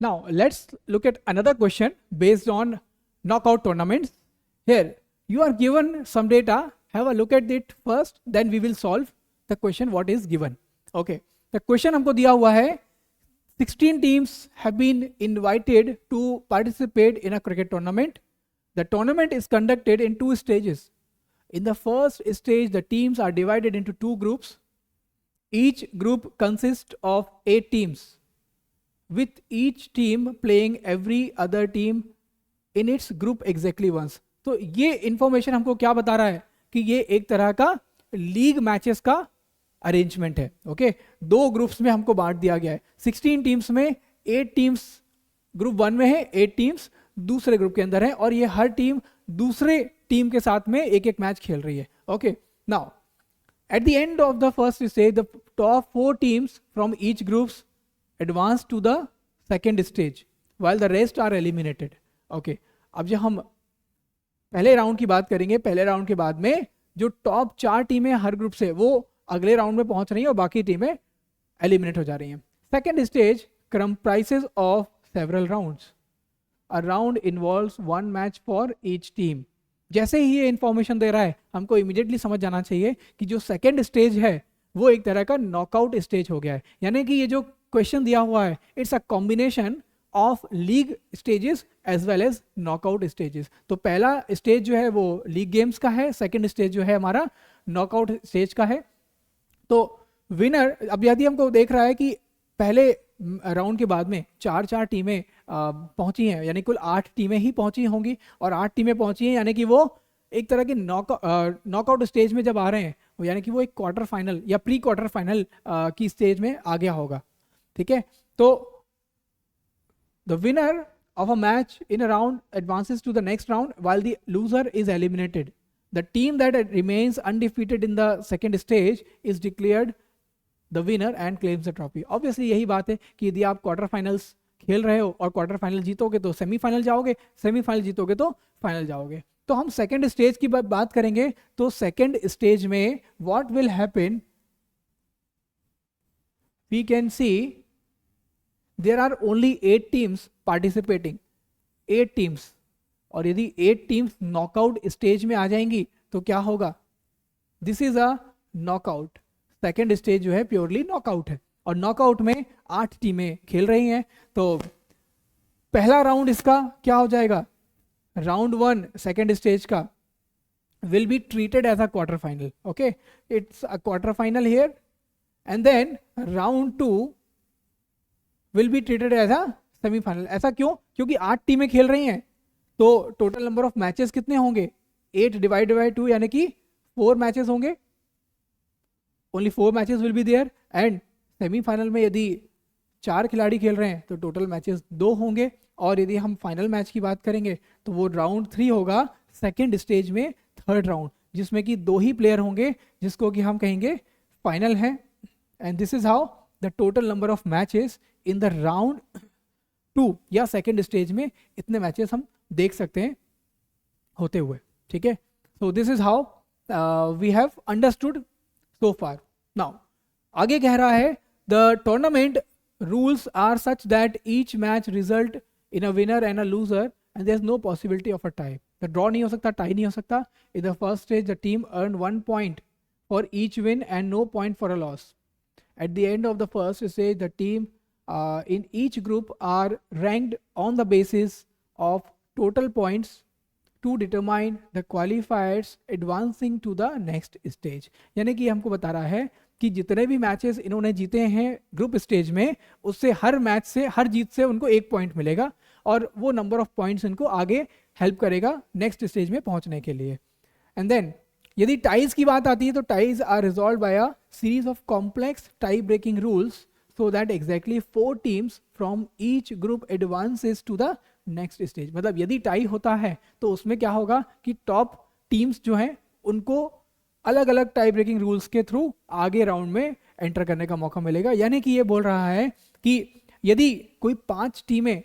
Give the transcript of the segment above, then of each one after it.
Now, let's look at another question based on knockout tournaments. Here, you are given some data. Have a look at it first, then we will solve the question what is given. Okay. The question हमको दिया हुआ है 16 teams have been invited to participate in a cricket tournament. The tournament is conducted in two stages. In the first stage, the teams are divided into two groups. Each group consists of 8 teams, with each team playing every other team in its group exactly once. तो ये information हमको क्या बता रहा है कि ये एक तरह का लीग मैचेस का अरेंजमेंट है. ओके, दो ग्रुप्स में हमको बांट दिया गया है. 16 टीम्स में 8 टीम्स ग्रुप 1 में है, 8 टीम्स दूसरे ग्रुप के अंदर है, और ये हर टीम दूसरे टीम के साथ में एक एक मैच खेल रही है. Okay, now at the end of the first stage, the top 4 teams from each groups advance to the second stage while the rest are eliminated. Okay, अब जब हम पहले राउंड की बात करेंगे, पहले राउंड के बाद में जो टॉप 4 टीमें हर ग्रुप से वो अगले राउंड में पहुंच रही हैं और बाकी टीमें एलिमिनेट हो जा रही हैं. Second stage comprises of several rounds. A round involves one match for each team. जैसे ही ये इंफॉर्मेशन दे रहा है हमको इमीडिएटली समझ जाना चाहिए कि जो सेकेंड स्टेज है वो एक तरह का नॉकआउट स्टेज हो गया है. यानी कि ये जो क्वेश्चन दिया हुआ है it's a combination of league stages as well as knockout stages. तो पहला स्टेज जो है वो लीग गेम्स का है, सेकेंड स्टेज जो है हमारा नॉकआउट स्टेज का है. तो विनर, अब यदि हमको देख रहा है कि पहले राउंड के बाद में 4 टीमें पहुंची हैं, यानी कुल 8 टीमें ही पहुंची होंगी, और 8 टीमें पहुंची हैं यानी कि वो एक तरह के नॉकआउट स्टेज में जब आ रहे हैं वो यानी कि वो एक क्वार्टर फाइनल या प्री क्वार्टर फाइनल की स्टेज में आ गया होगा. ठीक है, तो the winner of a match in a round advances to the next round while the loser is eliminated. The team that remains undefeated in the second stage is declared the winner and claims the trophy. Obviously यही बात है कि यदि आप quarter finals खेल रहे हो और क्वार्टर फाइनल जीतोगे तो सेमीफाइनल जाओगे, सेमीफाइनल जीतोगे तो फाइनल जाओगे. तो हम सेकंड स्टेज की बात करेंगे. तो सेकंड स्टेज में what will happen, we can see there are only 8 teams participating, 8 teams. और यदि 8 टीम्स नॉकआउट स्टेज में आ जाएंगी तो क्या होगा, this is a knockout. Second stage जो है प्योरली नॉकआउट है, और नॉकआउट में 8 टीमें खेल रही हैं. तो पहला राउंड इसका क्या हो जाएगा, राउंड 1 सेकेंड स्टेज का will be treated as a quarter final. Okay, it's a quarter final here, and then round 2 will be treated as a semifinal. ऐसा क्यों, क्योंकि 8 टीमें खेल रही हैं. तो टोटल नंबर ऑफ मैचेस कितने होंगे, 8 डिवाइडेड बाय 2 यानी कि 4 मैचेस होंगे. Only 4 matches will be there. And semifinal में यदि 4 खिलाड़ी खेल रहे हैं तो टोटल मैचेस 2 होंगे. और यदि हम फाइनल मैच की बात करेंगे तो वो राउंड 3 होगा सेकेंड स्टेज में, थर्ड राउंड, जिसमें कि 2 ही प्लेयर होंगे जिसको कि हम कहेंगे फाइनल है. And this is how the total number of matches in the round 2 या सेकेंड स्टेज में इतने मैचेस हम देख सकते हैं होते हुए. ठीक है, so this is how we have understood so far. Now, आगे कह रहा है the tournament rules are such that each match result in a winner and a loser and there's no possibility of a tie. The draw नहीं हो सकता, tie नहीं हो सकता. In the first stage the team earned 1 point for each win and no point for a loss. At the end of the first stage the team in each group are ranked on the basis of total points to determine the qualifiers advancing to the next stage. यानी कि हमको बता रहा है कि जितने भी matches इन्होंने जीते हैं ग्रुप स्टेज में उससे हर मैच से, हर जीत से उनको 1 पॉइंट मिलेगा, और वो नंबर ऑफ पॉइंट्स इनको आगे हेल्प करेगा नेक्स्ट स्टेज में पहुंचने के लिए. एंड देन यदि टाइज की बात आती है तो ties are resolve by a series of complex tie breaking rules so that exactly 4 teams from each group advances to the next stage. मतलब यदि टाई होता है तो उसमें क्या होगा कि टॉप टीम्स जो हैं उनको अलग अलग टाई ब्रेकिंग रूल्स के थ्रू आगे राउंड में एंटर करने का मौका मिलेगा. यानी कि ये बोल रहा है कि यदि कोई 5 टीमें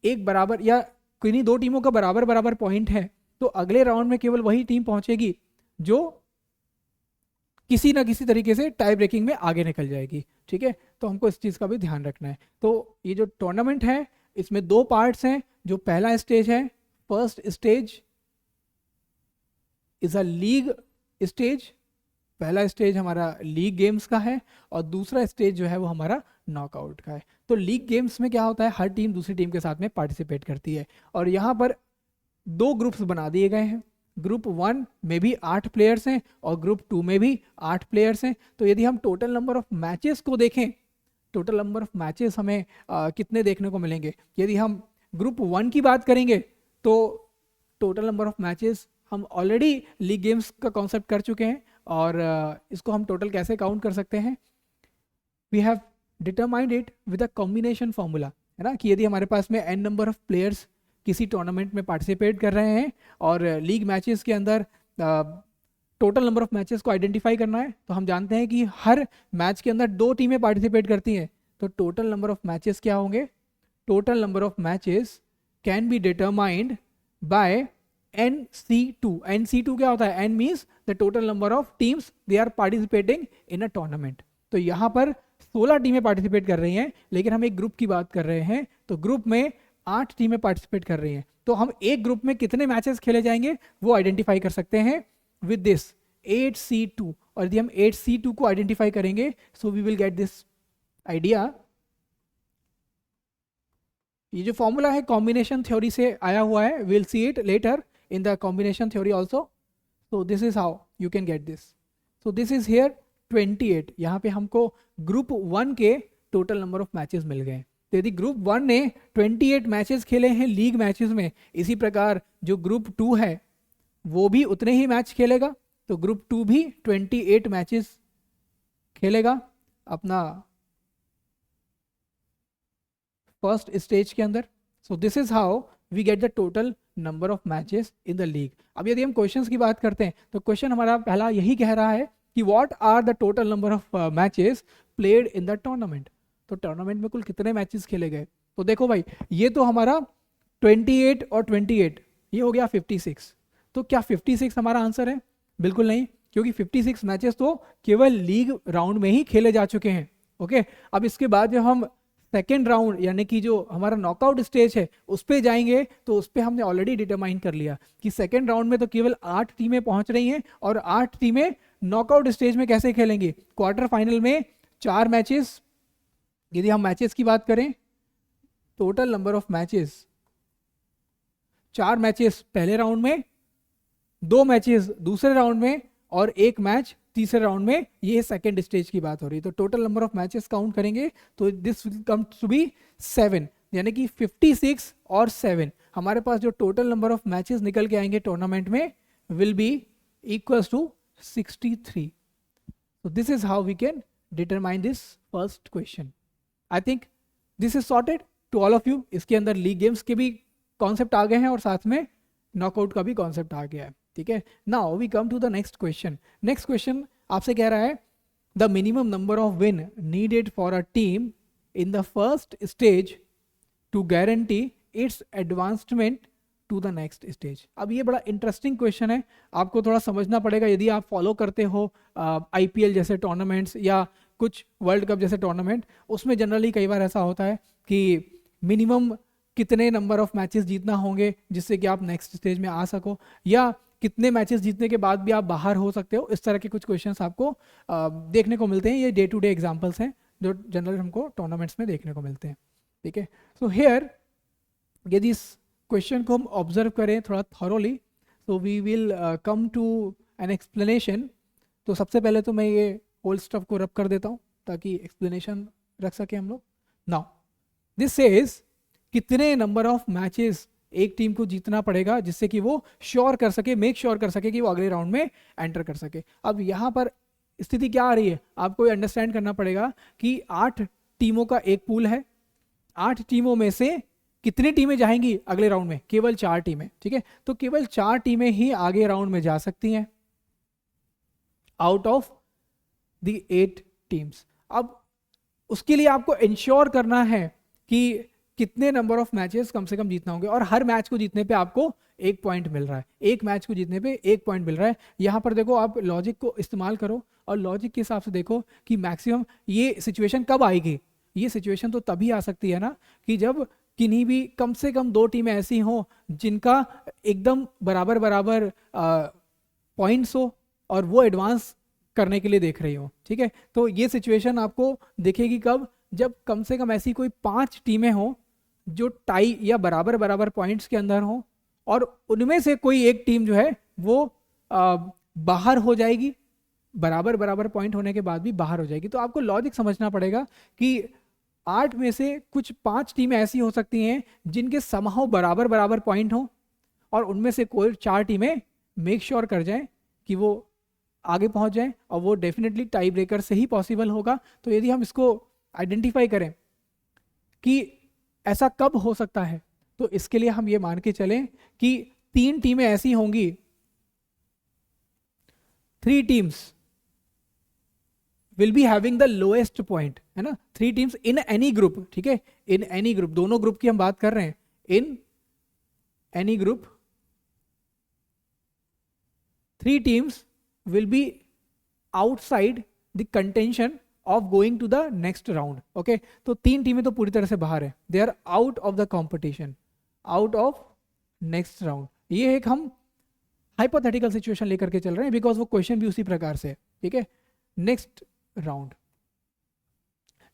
एक बराबर या किन्हीं 2 टीमों का बराबर बराबर पॉइंट है तो अगले राउंड में केवल वही टीम पहुंचेगी जो किसी ना किसी तरीके से टाई ब्रेकिंग में आगे निकल जाएगी. ठीक है, तो हमको इस चीज़ का भी ध्यान रखना है. तो ये जो टूर्नामेंट है इसमें दो पार्ट्स हैं। जो पहला स्टेज है, first stage is a league stage, पहला स्टेज हमारा लीग गेम्स का है, और दूसरा स्टेज जो है वो हमारा नॉकआउट का है। तो लीग गेम्स में क्या होता है, हर टीम दूसरी टीम के साथ में पार्टिसिपेट करती है, और यहाँ पर दो ग्रुप्स बना दिए गए हैं। ग्रुप 1 में भी 8 प्लेयर्स हैं और ग्रुप 2 में भी 8 प्लेयर्स हैं। तो यदि हम टोटल नंबर ऑफ मैचेस को देखें, टोटल नंबर ऑफ मैचेस हमें कितने देखने को मिलेंगे। यदि हम ग्रुप 1 की बात करेंगे तो टोटल नंबर ऑफ मैचेस हम ऑलरेडी लीग गेम्स का कॉन्सेप्ट कर चुके हैं, और इसको हम टोटल कैसे काउंट कर सकते हैं, we have determined it with a combination formula, है ना, कि यदि हमारे पास में n नंबर ऑफ प्लेयर्स किसी टूर्नामेंट में पार्टिसिपेट कर रहे हैं और लीग मैचेस के अंदर टोटल नंबर ऑफ मैचेस को आइडेंटिफाई करना है, तो हम जानते हैं कि हर मैच के अंदर 2 टीमें पार्टिसिपेट करती हैं। तो टोटल नंबर ऑफ मैचेस क्या होंगे, total number of matches can be determined by NC2। NC2 क्या होता है, N means the total number of teams they are participating in a tournament. तो यहाँ पर 16 टीमें पार्टिसिपेट कर रही हैं, लेकिन हम एक ग्रुप की बात कर रहे हैं, तो ग्रुप में 8 टीमें पार्टिसिपेट कर रही हैं। तो हम एक ग्रुप में कितने मैचेस खेले जाएंगे वो आइडेंटिफाई कर सकते हैं विद दिस 8C2। और यदि हम 8C2 को आइडेंटिफाई करेंगे, so we will get this idea. ये जो फॉर्मूला है कॉम्बिनेशन थ्योरी से आया हुआ है, will see it later in the combination theory also. So this is how you can get this. So this is here 28। यहाँ पे हमको ग्रुप 1 के टोटल नंबर ऑफ मैचेस मिल गए। तो यदि ग्रुप 1 ने 28 मैचेस खेले हैं लीग मैचेस में, इसी प्रकार जो ग्रुप 2 है वो भी उतने ही मैच खेलेगा, तो ग्रुप 2 भी 28 मैचेस खेलेगा अपना फर्स्ट स्टेज के अंदर। So this is how we get the total number of matches in the league. अब यदि हम क्वेश्चंस की बात करते हैं, तो क्वेश्चन हमारा पहला यही कह रहा है कि what are the total number of matches played in the tournament. तो टूर्नामेंट में कुल कितने मैचेस खेले गए। तो देखो भाई, ये तो हमारा 28 और 28 ये हो गया 56। तो क्या 56 हमारा आंसर है? बिल्कुल नहीं, क्योंकि 56 मैचेस तो केवल लीग राउंड में ही खेले जा चुके हैं। ओके, अब इसके बाद जब हम सेकेंड राउंड यानी कि जो हमारा नॉकआउट स्टेज है उस पे जाएंगे, तो उस पे हमने ऑलरेडी डिटरमाइन कर लिया कि सेकेंड राउंड में तो केवल 8 टीमें पहुंच रही हैं, और 8 टीमें नॉकआउट स्टेज में कैसे खेलेंगी, क्वार्टर फाइनल में 4 मैचेस। यदि हम मैचेस की बात करें, total number of matches 4 matches पहले राउंड में, 2 मैचेस दूसरे राउंड में, और 1 मैच तीसरे राउंड में। ये सेकंड स्टेज की बात हो रही है। तो total number of matches count करेंगे तो this will come to be 7, यानी कि 56 और 7 हमारे पास जो टोटल नंबर ऑफ मैचेस निकल के आएंगे टूर्नामेंट में will be equals to 63। So this is how we can determine this first question. I think this is sorted to all of you. इसके अंदर लीग गेम्स के भी कॉन्सेप्ट आ गए हैं और साथ में नॉकआउट का भी कॉन्सेप्ट आ गया है। ठीक है, now we come to the next question. Next question आपसे कह रहा है the minimum number of win needed for a team in the first stage to guarantee its advancement to the next stage. अब ये बड़ा इंटरेस्टिंग क्वेश्चन है, आपको थोड़ा समझना पड़ेगा। यदि आप फॉलो करते हो IPL जैसे टूर्नामेंट्स या कुछ वर्ल्ड कप जैसे टूर्नामेंट, उसमें जनरली कई बार ऐसा होता है कि मिनिमम कितने नंबर ऑफ मैचेस जीतना होंगे जिससे कि आप नेक्स्ट स्टेज में आ सको, या कितने मैचेस जीतने के बाद भी आप बाहर हो सकते हो। इस तरह के कुछ क्वेश्चंस आपको देखने को मिलते हैं। ये डे टू डे एग्जांपल्स हैं जो जनरली हमको टूर्नामेंट्स में देखने को मिलते हैं। ठीक है, सो हियर यदि इस क्वेश्चन को हम ऑब्जर्व करें थोड़ा thoroughly, so we will come to an explanation. तो सबसे पहले तो मैं ये होल स्टफ को रब कर देता हूँ ताकि एक्सप्लेनेशन रख सके हम लोग। नाउ दिस सेज कितने नंबर ऑफ मैचेस एक टीम को जीतना पड़ेगा जिससे कि वो श्योर कर सके, मेक श्योर कर सके कि वो अगले राउंड में एंटर कर सके। अब यहाँ पर स्थिति क्या आ रही है, आपको ये अंडरस्टैंड करना पड़ेगा कि 8 टीमों का एक पूल है। 8 टीमों में से कितनी टीमें जाएंगी अगले राउंड में? केवल 4 टीमें। ठीक है, तो केवल 4 टीमें ही आगे राउंड में जा सकती हैं आउट ऑफ द 8 टीम्स। अब उसके लिए आपको इंश्योर करना है कि कितने नंबर ऑफ मैचेस कम से कम जीतना होंगे, और हर मैच को जीतने पे आपको 1 पॉइंट मिल रहा है। एक मैच को जीतने पे 1 पॉइंट मिल रहा है। यहाँ पर देखो, आप लॉजिक को इस्तेमाल करो और लॉजिक के हिसाब से देखो कि मैक्सिमम ये सिचुएशन कब आएगी। ये सिचुएशन तो तभी आ सकती है ना कि जब किन्हीं भी कम से कम 2 टीमें ऐसी हों जिनका एकदम बराबर बराबर पॉइंट्स हो और वो एडवांस करने के लिए देख रही हो, ठीक है। तो ये सिचुएशन आपको दिखेगी कब, जब कम से कम ऐसी कोई 5 टीमें हों जो टाई या बराबर बराबर पॉइंट्स के अंदर हो और उनमें से कोई एक टीम जो है वो बाहर हो जाएगी, बराबर बराबर पॉइंट होने के बाद भी बाहर हो जाएगी। तो आपको लॉजिक समझना पड़ेगा कि 8 में से कुछ 5 टीमें ऐसी हो सकती हैं जिनके समहाउ बराबर बराबर पॉइंट हो और उनमें से कोई 4 टीमें मेक श्योर कर जाएं कि वो आगे पहुंच जाएं, और वो डेफिनेटली टाई ब्रेकर से ही पॉसिबल होगा। तो यदि हम इसको आइडेंटिफाई करें कि ऐसा कब हो सकता है, तो इसके लिए हम ये मान के चलें कि 3 टीमें ऐसी होंगी, 3 teams will be having the lowest point, है ना। 3 टीम्स इन एनी ग्रुप, ठीक है, इन एनी ग्रुप, दोनों ग्रुप की हम बात कर रहे हैं, in any group 3 teams will be outside the contention of going to the next round. Okay, तो 3 टीमें तो पूरी तरह से बाहर है, they are out of the competition, out of next round. ये एक हम हाइपोथेटिकल सिचुएशन लेकर के चल रहे हैं बिकॉज वो क्वेश्चन भी उसी प्रकार से है, ठीक है। Next round,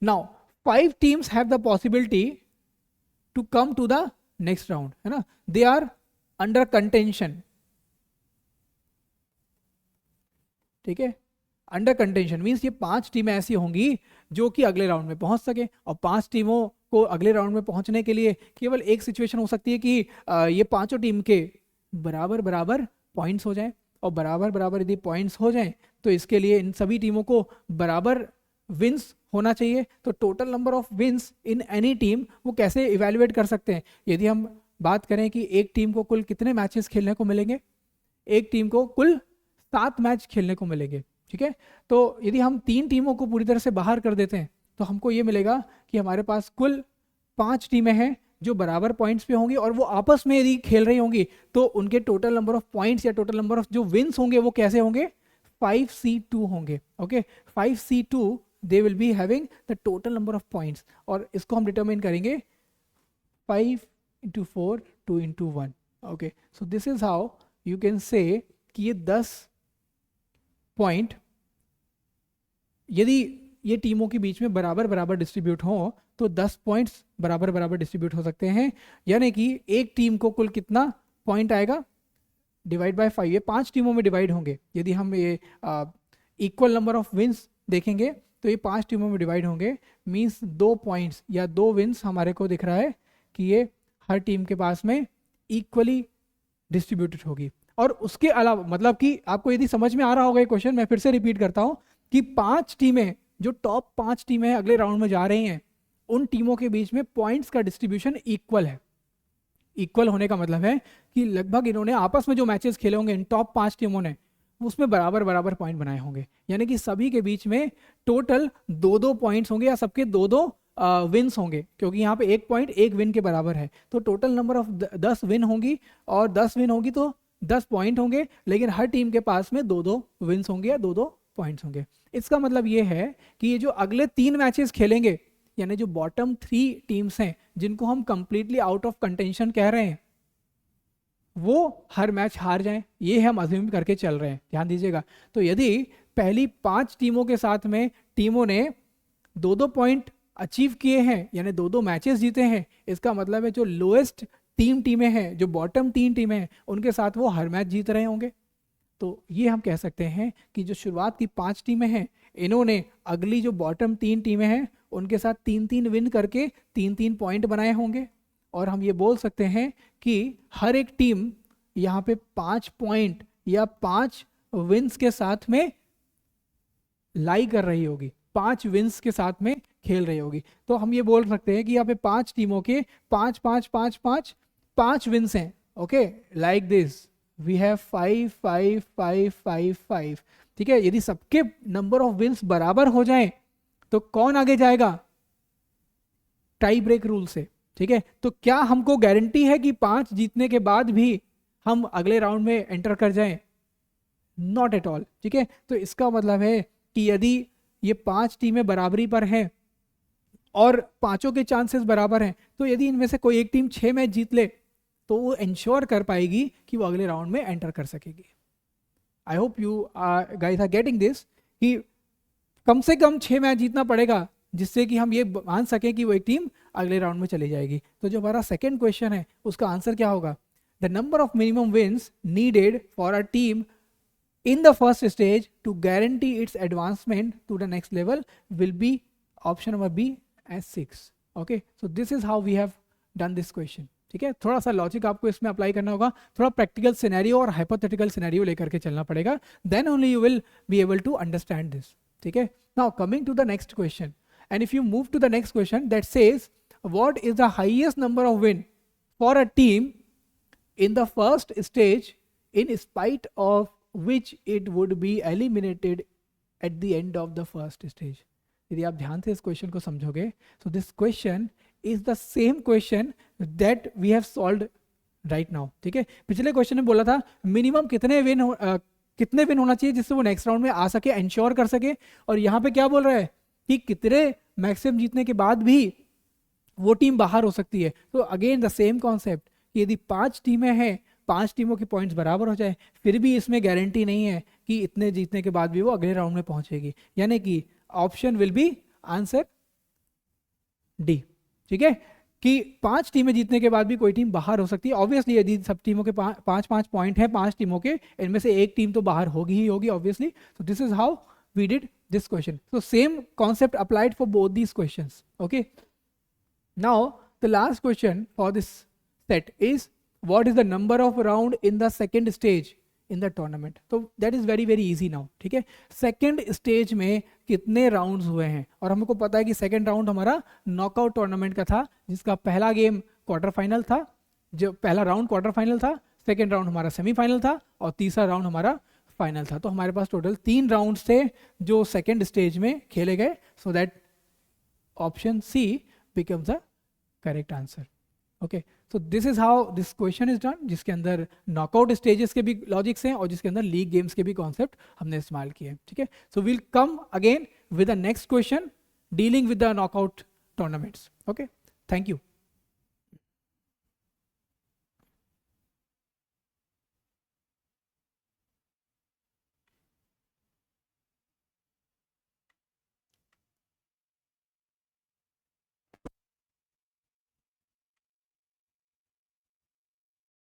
now 5 teams have the possibility to come to the next round, है ना, दे आर अंडर कंटेंशन, ठीक है। अंडर कंटेंशन मीन्स ये 5 टीमें ऐसी होंगी जो कि अगले राउंड में पहुंच सके, और 5 टीमों को अगले राउंड में पहुंचने के लिए केवल एक सिचुएशन हो सकती है कि ये 5 टीम के बराबर बराबर पॉइंट्स हो जाएं, और बराबर बराबर यदि पॉइंट्स हो जाएं तो इसके लिए इन सभी टीमों को बराबर विंस होना चाहिए। तो total number of wins in any team वो कैसे इवेल्युएट कर सकते हैं, यदि हम बात करें कि एक टीम को कुल कितने मैचेस खेलने को मिलेंगे, एक टीम को कुल 7 मैच खेलने को मिलेंगे, ठीक है। तो यदि हम 3 टीमों को पूरी तरह से बाहर कर देते हैं तो हमको ये मिलेगा कि हमारे पास कुल 5 टीमें हैं जो बराबर पॉइंट्स पे होंगी, और वो आपस में यदि खेल रही होंगी तो उनके टोटल नंबर ऑफ पॉइंट्स या टोटल नंबर ऑफ जो विंस होंगे वो कैसे होंगे, 5C2 होंगे। Okay, 5C2 they will be having the total number of points, और इसको हम डिटरमिन करेंगे 5 × 4 2 × 1। Okay, so this is how you can say कि ये 10 पॉइंट यदि ये टीमों के बीच में बराबर बराबर डिस्ट्रीब्यूट हो तो 10 पॉइंट्स बराबर बराबर डिस्ट्रीब्यूट हो सकते हैं, यानी कि एक टीम को कुल कितना पॉइंट आएगा, डिवाइड बाय 5, ये 5 टीमों में डिवाइड होंगे। यदि हम ये इक्वल नंबर ऑफ विंस देखेंगे तो ये 5 टीमों में डिवाइड होंगे, मींस 2 पॉइंट्स या 2 विंस हमारे को दिख रहा है कि ये हर टीम के पास में इक्वली डिस्ट्रीब्यूटेड होगी। और उसके अलावा मतलब कि आपको यदि समझ में आ रहा होगा ये क्वेश्चन, मैं फिर से रिपीट करता हूं कि 5 टीमें जो टॉप 5 टीमें अगले राउंड में जा रही हैं उन टीमों के बीच में पॉइंट्स का डिस्ट्रीब्यूशन इक्वल है। इक्वल होने का मतलब है कि लगभग इन्होंने आपस में जो मैचेस खेले होंगे इन टॉप 5 टीमों ने उसमें बराबर बराबर पॉइंट बनाए होंगे, यानी कि सभी के बीच में टोटल 2-2 पॉइंट्स होंगे या सबके 2-2 विन्स होंगे, क्योंकि यहाँ पे 1 पॉइंट 1 विन के बराबर है। तो टोटल नंबर ऑफ 10 विन होंगी, और 10 विन होगी तो 10 पॉइंट होंगे, लेकिन हर टीम के पास में 2-2 विन्स होंगे या 2-2 पॉइंट्स होंगे। इसका मतलब ये है कि ये जो अगले 3 मैचेस खेलेंगे, यानी जो बॉटम 3 टीम्स हैं जिनको हम कंप्लीटली आउट ऑफ कंटेंशन कह रहे हैं, वो हर मैच हार जाएं, ये हम अज्यूम करके चल रहे हैं, ध्यान दीजिएगा। तो यदि पहली 5 टीमों के साथ में टीमों ने 2-2 पॉइंट अचीव किए हैं, यानी 2-2 मैचेस जीते हैं, इसका मतलब है जो लोएस्ट 3 टीमें हैं, जो बॉटम 3 टीमें हैं, उनके साथ वो हर मैच जीत रहे होंगे। तो ये हम कह सकते हैं कि जो शुरुआत की 5 टीमें हैं, इन्होंने अगली जो बॉटम 3 टीमें हैं उनके साथ 3-3 विन करके 3-3 पॉइंट बनाए होंगे, और हम ये बोल सकते हैं कि हर एक टीम यहाँ पे 5 पॉइंट या 5 विन्स के साथ में लाई कर रही होगी, 5 विन्स के साथ में खेल रही होगी। तो हम ये बोल सकते हैं कि यहाँ पे 5 टीमों के 5 विन्स हैं। Okay, like this we have 5 5 5 5 5, ठीक है। यदि सबके नंबर ऑफ विन्स बराबर हो जाएं तो कौन आगे जाएगा, टाई ब्रेक रूल से, ठीक है। तो क्या हमको गारंटी है कि 5 जीतने के बाद भी हम अगले राउंड में एंटर कर जाएं? नॉट एट ऑल, ठीक है। तो इसका मतलब है कि यदि ये 5 टीमें बराबरी पर हैं और पांचों के चांसेस बराबर हैं, तो यदि इनमें से कोई एक टीम 6 मैच जीत ले तो वो इंश्योर कर पाएगी कि वो अगले राउंड में एंटर कर सकेगी। I hope you guys are getting this कि कम से कम 6 मैच जीतना पड़ेगा जिससे कि हम ये मान सकें कि वो एक टीम अगले राउंड में चली जाएगी। तो जो हमारा सेकंड क्वेश्चन है उसका आंसर क्या होगा? The number of minimum wins needed for a team in the first stage to guarantee its advancement to the next level will be option number B as 6. Okay, so this is how we have done this question. ठीक है, थोड़ा सा logic आपको इसमें apply करना होगा, थोड़ा practical scenario और हाइपोथेटिकल सिनेरियो लेकर के चलना पड़ेगा, then only you will be able to understand this. ठीक है, now coming to the next question, and if you move to the next question that says what is the highest number of win for a team in the first stage in spite of which it would be eliminated at the end of the first stage. यदि आप ध्यान से इस question को समझोगे, so this question is the same question that we have solved right now. ठीक है, पिछले क्वेश्चन में बोला था मिनिमम कितने विन होना चाहिए जिससे वो नेक्स्ट राउंड में आ सके, इंश्योर कर सके, और यहाँ पे क्या बोल रहा है कि कितने मैक्सिमम जीतने के बाद भी वो टीम बाहर हो सकती है। तो अगेन द सेम कॉन्सेप्ट, यदि 5 टीमें हैं, 5 टीमों के पॉइंट्स बराबर हो जाए, फिर भी इसमें गारंटी नहीं है कि इतने जीतने के बाद भी वो अगले राउंड में पहुंचेगी, यानी कि option will be answer D. ठीक है, कि 5 टीमें जीतने के बाद भी कोई टीम बाहर हो सकती है। ऑब्वियसली यदि सब टीमों के 5-5 पॉइंट है 5 टीमों के, इनमें से एक टीम तो बाहर होगी ही होगी obviously. So this is how we did this question. So same concept applied for both these questions. Okay, now the last question for this set is what is the number of round in the second stage in the tournament. तो that is very very easy now. ठीक है, second stage में कितने rounds हुए हैं, और हमको पता है कि सेकेंड राउंड हमारा नॉकआउट टूर्नामेंट का था, जिसका पहला गेम क्वार्टर फाइनल था, जो पहला राउंड क्वार्टर फाइनल था, सेकेंड राउंड हमारा सेमीफाइनल था, और तीसरा राउंड हमारा फाइनल था। तो हमारे पास टोटल 3 राउंड थे जो सेकेंड स्टेज में खेले गए। So that option C becomes the correct answer. Okay, so this is how this question is done, जिसके अंदर नॉकआउट स्टेजेस के भी लॉजिक्स हैं और जिसके अंदर लीग गेम्स के भी कॉन्सेप्ट हमने इस्तेमाल किए। ठीक है, so will come again with the next question dealing with the knockout tournaments. Okay, thank you.